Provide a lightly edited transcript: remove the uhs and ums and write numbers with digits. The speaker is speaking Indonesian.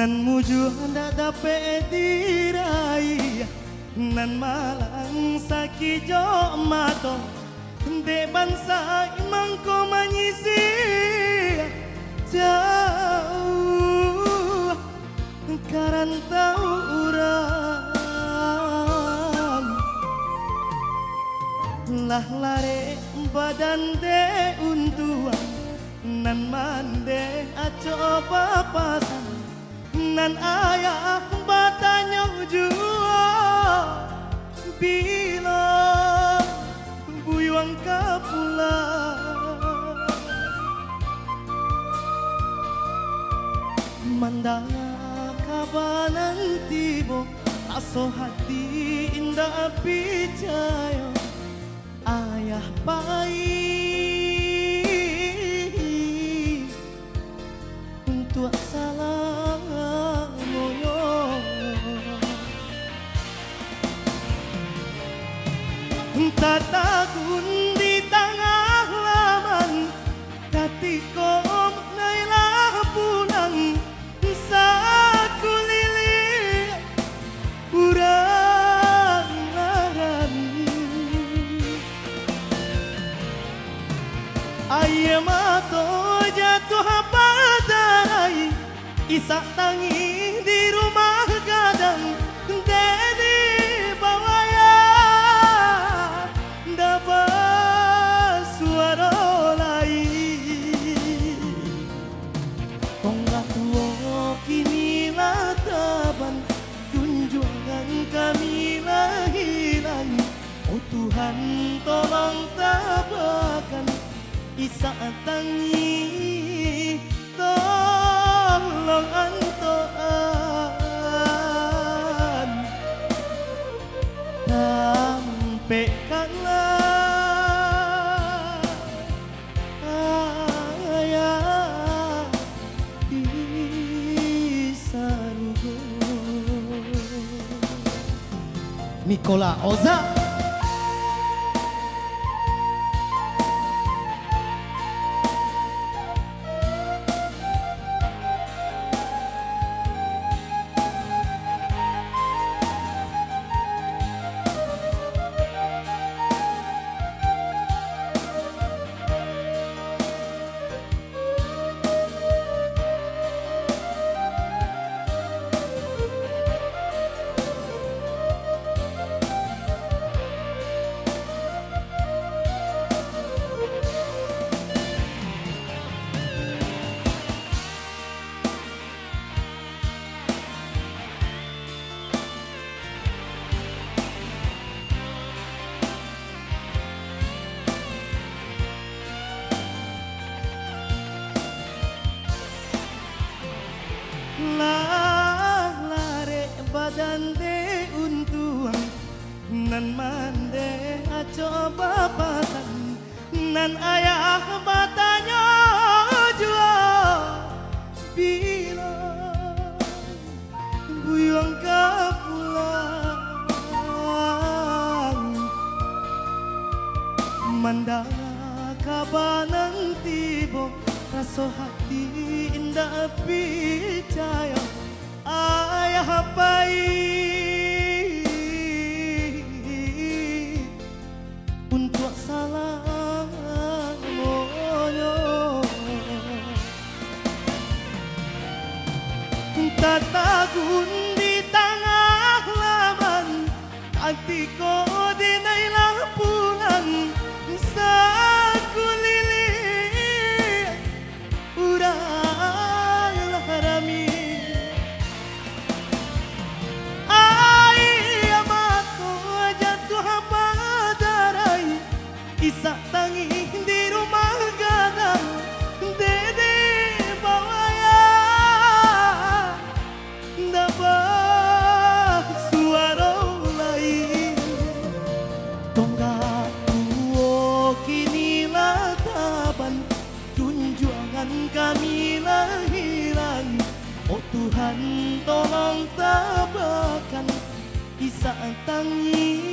nan muju hendak dapat diraih nan malang sakijo mato de bangsa imang ko manyisi jauh karantau urang lah lare badan de untuan nan mande aco papasan nan ayah batanya jua bila buyuang kapula mandala kabanan tibo aso hati indah percaya ayah baik untuk salah moyo tatagun di tengah laman katikom nailah pulang sakulili urang larani ayam atau jatuh padai isak tangi di rumah gadang dedi bawaya dapat suara lain tonggak tuo kini lataban junjungan kami lahiran oh Tuhan tolong tabakan isak tangi tolong antoan sampaikanlah ayah di Sarugo Nicola Oza. Lare badan de untuang nan mande aco bapasan nan ayah batanya jua bila buyuang kapulang mandala kabanan tibo raso hati indah percaya ayah baik untuk salah moyo tatagun di tengah laman hatiku dinailah pulang sakulili urang harami ayam aku jatuh padarai isak tangi di rumah gadang dede bawaya dapat suara lain tonggak tuo kini lataban junjungan kami lahiran oh Tuhan tolong tabakan isak tangi